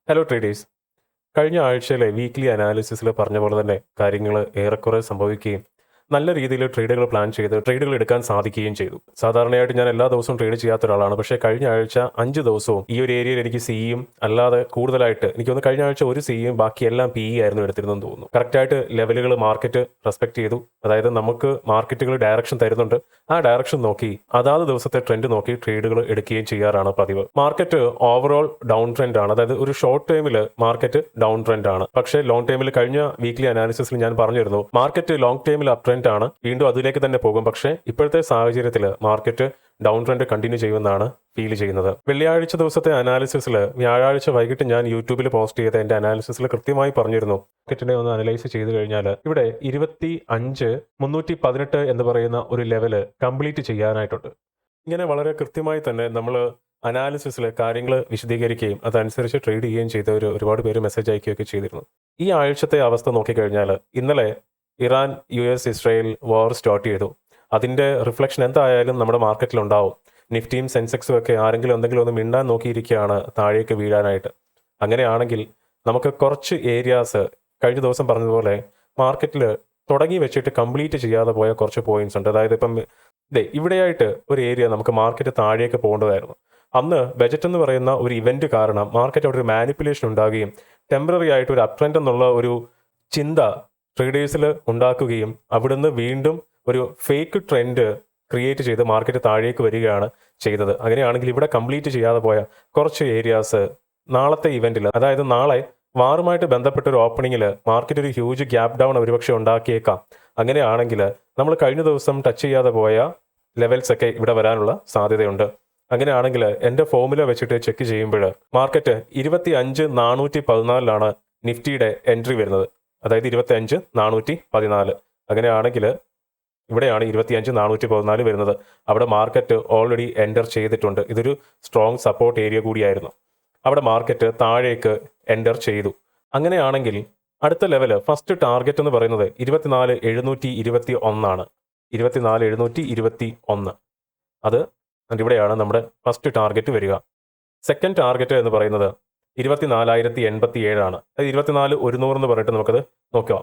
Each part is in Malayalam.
Hello traders. കഴിഞ്ഞ ആഴ്ചയിലെ വീക്ക്ലി അനാലിസിസിൽ പറഞ്ഞ പോലെ തന്നെ കാര്യങ്ങൾ ഏറെക്കുറെ സംഭവിക്കുകയും നല്ല രീതിയിൽ ട്രേഡുകൾ പ്ലാൻ ചെയ്ത് ട്രേഡുകൾ എടുക്കാൻ സാധിക്കുകയും ചെയ്തു. സാധാരണയായിട്ട് ഞാൻ എല്ലാ ദിവസവും ട്രേഡ് ചെയ്യാത്ത ഒരാളാണ്. പക്ഷേ കഴിഞ്ഞ ആഴ്ച 5 ദിവസവും ഈ ഒരു ഏരിയയിൽ എനിക്ക് സിയും അല്ലാതെ കൂടുതലായിട്ട് എനിക്ക് തോന്നുന്നു കഴിഞ്ഞ ആഴ്ച ഒരു സിയും ബാക്കി എല്ലാം പി ആയിരുന്നു എടുത്തിരുന്നെന്ന് തോന്നുന്നു. കറക്റ്റായിട്ട് ലെവലുകൾ മാർക്കറ്റ് റെസ്പെക്ട് ചെയ്തു. അതായത് നമുക്ക് മാർക്കറ്റുകൾ ഡയറക്ഷൻ തരുന്നുണ്ട്. ആ ഡയറക്ഷൻ നോക്കി അതാത് ദിവസത്തെ ട്രെൻഡ് നോക്കി ട്രേഡുകൾ എടുക്കുകയും ചെയ്യാറാണ് പതിവ്. മാർക്കറ്റ് ഓവറോൾ ഡൗൺ ട്രെൻഡ് ആണ്. അതായത് ഒരു ഷോർട്ട് ടൈമിൽ മാർക്കറ്റ് ഡൗൺ ട്രെൻഡ് ആണ്. പക്ഷേ ലോങ് ടൈമിൽ കഴിഞ്ഞ വീക്ക്ലി അനാലിസിസിൽ ഞാൻ പറഞ്ഞിരുന്നു മാർക്കറ്റ് ലോങ് ടൈമിൽ അപ് ട്രെൻഡ് ആണ്, വീണ്ടും അതിലേക്ക് തന്നെ പോകും. പക്ഷേ ഇപ്പോഴത്തെ സാഹചര്യത്തിൽ മാർക്കറ്റ് ഡൗൺ ട്രെൻഡ് കണ്ടിന്യൂ ചെയ്യുമെന്നാണ് ഫീൽ ചെയ്യുന്നത്. വെള്ളിയാഴ്ച ദിവസത്തെ അനാലിസിസിൽ വ്യാഴാഴ്ച വൈകിട്ട് ഞാൻ യൂട്യൂബിൽ പോസ്റ്റ് ചെയ്ത എൻ്റെ അനാലിസിസിൽ കൃത്യമായി പറഞ്ഞിരുന്നു മാർക്കറ്റിനെ ഒന്ന് അനലൈസ് ചെയ്ത് കഴിഞ്ഞാൽ ഇവിടെ 25,318 എന്ന് പറയുന്ന ഒരു ലെവല് കംപ്ലീറ്റ് ചെയ്യാനായിട്ടുണ്ട്. ഇങ്ങനെ വളരെ കൃത്യമായി തന്നെ നമ്മൾ അനാലിസിസിൽ കാര്യങ്ങൾ വിശദീകരിക്കുകയും അതനുസരിച്ച് ട്രേഡ് ചെയ്യുകയും ചെയ്തവർ ഒരുപാട് പേര് മെസ്സേജ് അയക്കുകയൊക്കെ ചെയ്തിരുന്നു. ഈ ആഴ്ചത്തെ അവസ്ഥ നോക്കിക്കഴിഞ്ഞാൽ ഇന്നലെ ഇറാൻ US ഇസ്രായേൽ വാർ സ്റ്റാർട്ട് ചെയ്തു. അതിൻ്റെ റിഫ്ലക്ഷൻ എന്തായാലും നമ്മുടെ മാർക്കറ്റിലുണ്ടാവും. നിഫ്റ്റിയും സെൻസെക്സും ഒക്കെ ആരെങ്കിലും എന്തെങ്കിലും ഒന്ന് മിണ്ടാൻ നോക്കിയിരിക്കുകയാണ് താഴേക്ക് വീഴാനായിട്ട്. അങ്ങനെയാണെങ്കിൽ നമുക്ക് കുറച്ച് ഏരിയാസ് കഴിഞ്ഞ ദിവസം പറഞ്ഞതുപോലെ മാർക്കറ്റിൽ തുടങ്ങി വെച്ചിട്ട് കംപ്ലീറ്റ് ചെയ്യാതെ പോയ കുറച്ച് പോയിന്റ്സ് ഉണ്ട്. അതായത് ഇപ്പം ഇവിടെയായിട്ട് ഒരു ഏരിയ നമുക്ക് മാർക്കറ്റ് താഴേക്ക് പോകേണ്ടതായിരുന്നു. അന്ന് ബജറ്റ് എന്ന് പറയുന്ന ഒരു ഇവന്റ് കാരണം മാർക്കറ്റ് അവിടെ ഒരു മാനിപ്പുലേഷൻ ഉണ്ടാകുകയും ടെമ്പററി ആയിട്ട് ഒരു അപ് ട്രെൻഡ് എന്നുള്ള ഒരു ചിന്ത ട്രേഡേഴ്സിൽ ഉണ്ടാക്കുകയും അവിടുന്ന് വീണ്ടും ഒരു ഫേക്ക് ട്രെൻഡ് ക്രിയേറ്റ് ചെയ്ത് മാർക്കറ്റ് താഴേക്ക് വരികയാണ് ചെയ്തത്. അങ്ങനെയാണെങ്കിൽ ഇവിടെ കംപ്ലീറ്റ് ചെയ്യാതെ പോയ കുറച്ച് ഏരിയാസ് നാളത്തെ ഇവന്റിൽ, അതായത് നാളെ വാറുമായിട്ട് ബന്ധപ്പെട്ട ഒരു ഓപ്പണിങ്ങിൽ മാർക്കറ്റ് ഒരു ഹ്യൂജ് ഗ്യാപ് ഡൗൺ ഒരുപക്ഷെ ഉണ്ടാക്കിയേക്കാം. അങ്ങനെയാണെങ്കിൽ നമ്മൾ കഴിഞ്ഞ ദിവസം ടച്ച് ചെയ്യാതെ പോയ ലെവൽസ് ഒക്കെ ഇവിടെ വരാനുള്ള സാധ്യതയുണ്ട്. അങ്ങനെയാണെങ്കിൽ എൻ്റെ ഫോമുല വെച്ചിട്ട് ചെക്ക് ചെയ്യുമ്പോൾ മാർക്കറ്റ് 25,414 നിഫ്റ്റിയുടെ എൻട്രി വരുന്നത്. അതായത് 25,414. അങ്ങനെയാണെങ്കിൽ ഇവിടെയാണ് 25,414 വരുന്നത്. അവിടെ മാർക്കറ്റ് ഓൾറെഡി എൻ്റർ ചെയ്തിട്ടുണ്ട്. ഇതൊരു സ്ട്രോങ് സപ്പോർട്ട് ഏരിയ കൂടിയായിരുന്നു. അവിടെ മാർക്കറ്റ് താഴേക്ക് എൻ്റർ ചെയ്തു. അങ്ങനെയാണെങ്കിൽ അടുത്ത ലെവല് ഫസ്റ്റ് ടാർഗറ്റ് എന്ന് പറയുന്നത് 24,721. 24,721 അത് ഇവിടെയാണ് നമ്മുടെ ഫസ്റ്റ് ടാർഗറ്റ് വരിക. സെക്കൻഡ് ടാർഗറ്റ് എന്ന് പറയുന്നത് 24,087. അത് 24,100 എന്ന് പറഞ്ഞിട്ട് നമുക്കത് നോക്കാം.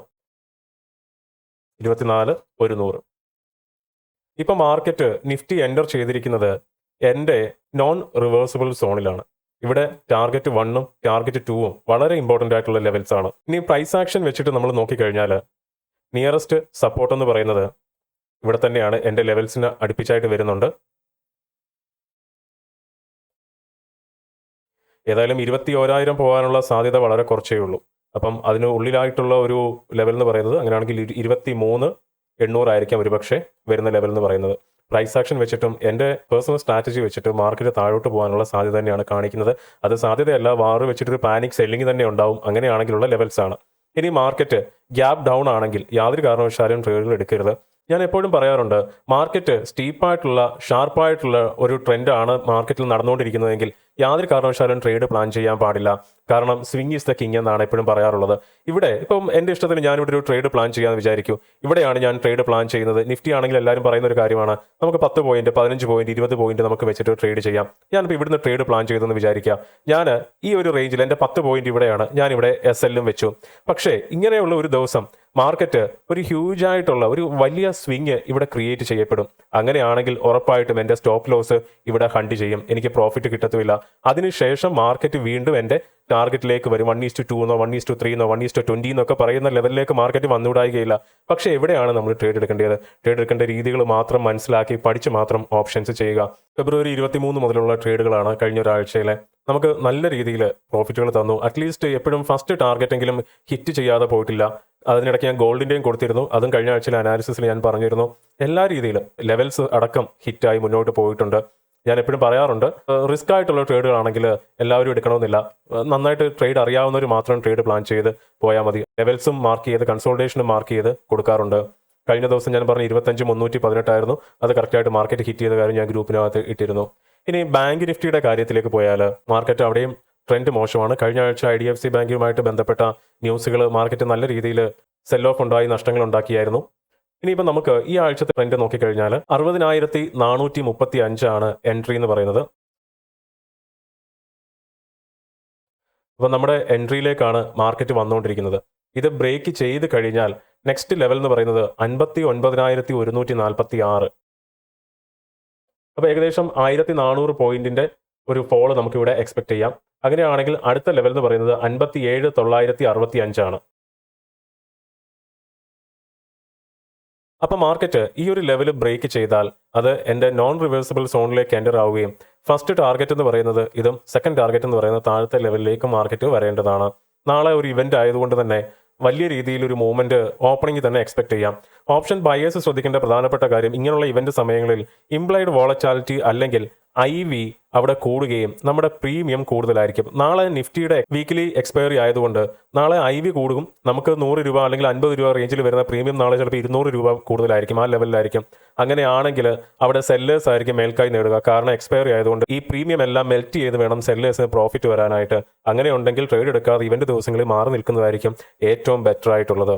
24,100. ഇപ്പം മാർക്കറ്റ് നിഫ്റ്റി എൻ്റർ ചെയ്തിരിക്കുന്നത് എൻ്റെ നോൺ റിവേഴ്സിബിൾ സോണിലാണ്. ഇവിടെ ടാർഗറ്റ് 1ഉം ടാർഗറ്റ് 2ഉം വളരെ ഇമ്പോർട്ടൻ്റ് ആയിട്ടുള്ള ലെവൽസ് ആണ്. ഇനി പ്രൈസ് ആക്ഷൻ വെച്ചിട്ട് നമ്മൾ നോക്കിക്കഴിഞ്ഞാൽ നിയറസ്റ്റ് സപ്പോർട്ട് എന്ന് പറയുന്നത് ഇവിടെ തന്നെയാണ്. എൻ്റെ ലെവൽസിന് അടുപ്പിച്ചായിട്ട് വരുന്നുണ്ട്. ഏതായാലും 21,000 പോകാനുള്ള സാധ്യത വളരെ കുറച്ചേ ഉള്ളൂ. അപ്പം അതിന് ഉള്ളിലായിട്ടുള്ള ഒരു ലെവൽ എന്ന് പറയുന്നത് അങ്ങനെയാണെങ്കിൽ 23,800 ആയിരിക്കാം ഒരുപക്ഷെ വരുന്ന ലെവൽ എന്ന് പറയുന്നത്. പ്രൈസ് ആക്ഷൻ വെച്ചിട്ടും എൻ്റെ പേഴ്സണൽ സ്ട്രാറ്റജി വെച്ചിട്ട് മാർക്കറ്റ് താഴോട്ട് പോകാനുള്ള സാധ്യത തന്നെയാണ് കാണിക്കുന്നത്. അത് സാധ്യതയല്ല, വാറ് വെച്ചിട്ടൊരു പാനിക് സെല്ലിംഗ് തന്നെ ഉണ്ടാവും. അങ്ങനെയാണെങ്കിലുള്ള ലെവൽസ് ആണ്. ഇനി മാർക്കറ്റ് ഗ്യാപ് ഡൗൺ ആണെങ്കിൽ യാതൊരു കാരണവശാലും ട്രേഡുകൾ എടുക്കരുത്. ഞാൻ എപ്പോഴും പറയാറുണ്ട്, മാർക്കറ്റ് സ്റ്റീപ്പായിട്ടുള്ള ഷാർപ്പായിട്ടുള്ള ഒരു ട്രെൻഡാണ് മാർക്കറ്റിൽ നടന്നുകൊണ്ടിരിക്കുന്നതെങ്കിൽ യാതൊരു കാരണവശാലും ട്രേഡ് പ്ലാൻ ചെയ്യാൻ പാടില്ല. കാരണം സ്വിംഗ് ഈസ് ദ കിങ് എന്നാണ് എപ്പോഴും പറയാറുള്ളത്. ഇവിടെ ഇപ്പം എൻ്റെ ഇഷ്ടത്തിന് ഞാനിവിടെ ഒരു ട്രേഡ് പ്ലാൻ ചെയ്യാമെന്ന് വിചാരിക്കും. ഇവിടെയാണ് ഞാൻ ട്രേഡ് പ്ലാൻ ചെയ്യുന്നത്. നിഫ്റ്റി ആണെങ്കിൽ എല്ലാവരും പറയുന്ന ഒരു കാര്യമാണ്, നമുക്ക് 10 പോയിന്റ് 15 പോയിന്റ് 20 പോയിന്റ് നമുക്ക് വെച്ചിട്ട് ട്രേഡ് ചെയ്യാം. ഞാനിപ്പോൾ ഇവിടുന്ന് ട്രേഡ് പ്ലാൻ ചെയ്തെന്ന് വിചാരിക്കാം. ഞാൻ ഈ ഒരു റേഞ്ചിൽ എൻ്റെ 10 പോയിന്റ് ഇവിടെയാണ്, ഞാനിവിടെ SL വെച്ചു. പക്ഷേ ഇങ്ങനെയുള്ള ഒരു ദിവസം മാർക്കറ്റ് ഒരു ഹ്യൂജ് ആയിട്ടുള്ള ഒരു വലിയ സ്വിങ് ഇവിടെ ക്രിയേറ്റ് ചെയ്യപ്പെടും. അങ്ങനെയാണെങ്കിൽ ഉറപ്പായിട്ടും എൻ്റെ സ്റ്റോപ്പ് ലോസ് ഇവിടെ ഹണ്ട് ചെയ്യും, എനിക്ക് പ്രോഫിറ്റ് കിട്ടത്തുമില്ല. അതിനുശേഷം മാർക്കറ്റ് വീണ്ടും എൻ്റെ ടാർഗറ്റിലേക്ക് വരും. 1:2 എന്നോ 1:3 എന്നോ 1:20 എന്നൊക്കെ പറയുന്ന ലെവലിലേക്ക് മാർക്കറ്റ് വന്നുകൂടായികയില്ല. പക്ഷേ എവിടെയാണ് നമ്മൾ ട്രേഡ് എടുക്കേണ്ടത്? ട്രേഡ് എടുക്കേണ്ട രീതികൾ മാത്രം മനസ്സിലാക്കി പഠിച്ച് മാത്രം ഓപ്ഷൻസ് ചെയ്യുക. ഫെബ്രുവരി 23 മുതലുള്ള ട്രേഡുകളാണ് കഴിഞ്ഞ ഒരാഴ്ചയിലെ. നമുക്ക് നല്ല രീതിയിൽ പ്രോഫിറ്റുകൾ തന്നു. അറ്റ്ലീസ്റ്റ് എപ്പോഴും ഫസ്റ്റ് ടാർഗറ്റെങ്കിലും ഹിറ്റ് ചെയ്യാതെ പോയിട്ടില്ല. അതിനിടയ്ക്ക് ഞാൻ ഗോൾഡിൻ്റെയും കൊടുത്തിരുന്നു. അതും കഴിഞ്ഞ ആഴ്ചയിലെ അനാലിസിസിൽ ഞാൻ പറഞ്ഞിരുന്നു. എല്ലാ രീതിയിലും ലെവൽസ് അടക്കം ഹിറ്റായി മുന്നോട്ട് പോയിട്ടുണ്ട്. ഞാൻ എപ്പോഴും പറയാറുണ്ട്, റിസ്ക് ആയിട്ടുള്ള ട്രേഡുകളാണെങ്കിൽ എല്ലാവരും എടുക്കണമെന്നില്ല. നന്നായിട്ട് ട്രേഡ് അറിയാവുന്നവർ മാത്രം ട്രേഡ് പ്ലാൻ ചെയ്ത് പോയാൽ മതി. ലെവൽസും മാർക്ക് ചെയ്ത് കൺസോൾട്ടേഷനും മാർക്ക് ചെയ്ത് കൊടുക്കാറുണ്ട്. കഴിഞ്ഞ ദിവസം ഞാൻ പറഞ്ഞ 25,318 ആയിരുന്നു. അത് കറക്റ്റായിട്ട് മാർക്കറ്റ് ഹിറ്റ് ചെയ്ത കാര്യം ഞാൻ ഗ്രൂപ്പിനകത്ത് ഇട്ടിരുന്നു. ഇനി ബാങ്ക് നിഫ്റ്റിയുടെ കാര്യത്തിലേക്ക് പോയാൽ മാർക്കറ്റ് അവിടെയും ട്രെൻഡ് മോശമാണ്. കഴിഞ്ഞ ആഴ്ച IDFC ബാങ്കുമായിട്ട് ബന്ധപ്പെട്ട ന്യൂസുകൾ മാർക്കറ്റ് നല്ല രീതിയിൽ സെൽ ഓഫ് ഉണ്ടായി നഷ്ടങ്ങൾ ഉണ്ടാക്കിയായിരുന്നു. ഇനിയിപ്പോൾ നമുക്ക് ഈ ആഴ്ചത്തെ ട്രെൻഡ് നോക്കിക്കഴിഞ്ഞാൽ 60,435 എൻട്രി എന്ന് പറയുന്നത്. അപ്പോൾ നമ്മുടെ എൻട്രിയിലേക്കാണ് മാർക്കറ്റ് വന്നുകൊണ്ടിരിക്കുന്നത്. ഇത് ബ്രേക്ക് ചെയ്ത് കഴിഞ്ഞാൽ നെക്സ്റ്റ് ലെവൽ എന്ന് പറയുന്നത് 59,146. അപ്പോൾ ഏകദേശം 1400 പോയിന്റിന്റെ ഒരു ഫോള് നമുക്കിവിടെ എക്സ്പെക്ട് ചെയ്യാം. അങ്ങനെയാണെങ്കിൽ അടുത്ത ലെവൽ എന്ന് പറയുന്നത് 57,965 ആണ്. അപ്പോൾ മാർക്കറ്റ് ഈ ഒരു ലെവൽ ബ്രേക്ക് ചെയ്താൽ അത് എൻ്റെ നോൺ റിവേഴ്സിബിൾ സോണിലേക്ക് എൻ്റർ ആവുകയും ഫസ്റ്റ് ടാർഗറ്റ് എന്ന് പറയുന്നത് ഇതും സെക്കൻഡ് ടാർഗറ്റ് എന്ന് പറയുന്നത് താഴത്തെ ലെവലിലേക്ക് മാർക്കറ്റ് വരേണ്ടതാണ്. നാളെ ഒരു ഇവന്റ് ആയതുകൊണ്ട് തന്നെ വലിയ രീതിയിൽ ഒരു മൂവ്മെന്റ് ഓപ്പണിംഗ് തന്നെ എക്സ്പെക്ട് ചെയ്യാം. ഓപ്ഷൻ ബയേഴ്സ് ശ്രദ്ധിക്കേണ്ട പ്രധാനപ്പെട്ട കാര്യം, ഇങ്ങനെയുള്ള ഇവന്റ് സമയങ്ങളിൽ ഇംപ്ലൈഡ് വോളറ്റാലിറ്റി അല്ലെങ്കിൽ IV അവിടെ കൂടുകയും നമ്മുടെ പ്രീമിയം കൂടുതലായിരിക്കും. നാളെ നിഫ്റ്റിയുടെ വീക്കിലി എക്സ്പയറി ആയതുകൊണ്ട് നാളെ IV കൂടും. നമുക്ക് 100 രൂപ അല്ലെങ്കിൽ 50 രൂപ റേഞ്ചിൽ വരുന്ന പ്രീമിയം നാളെ ചിലപ്പോൾ 200 രൂപ കൂടുതലായിരിക്കും, ആ ലെവലിലായിരിക്കും. അങ്ങനെയാണെങ്കിൽ അവിടെ സെല്ലേഴ്സ് ആയിരിക്കും മേൽക്കായി നേടുക. കാരണം എക്സ്പയറി ആയതുകൊണ്ട് ഈ പ്രീമിയം എല്ലാം മെൽറ്റ് ചെയ്ത് വേണം സെല്ലേഴ്സിന് പ്രോഫിറ്റ് വരാനായിട്ട്. അങ്ങനെ ഉണ്ടെങ്കിൽ ട്രേഡ് എടുക്കാതെ ഇവന്റ് ദിവസങ്ങളിൽ മാറി നിൽക്കുന്നതായിരിക്കും ഏറ്റവും ബെറ്റർ ആയിട്ടുള്ളത്.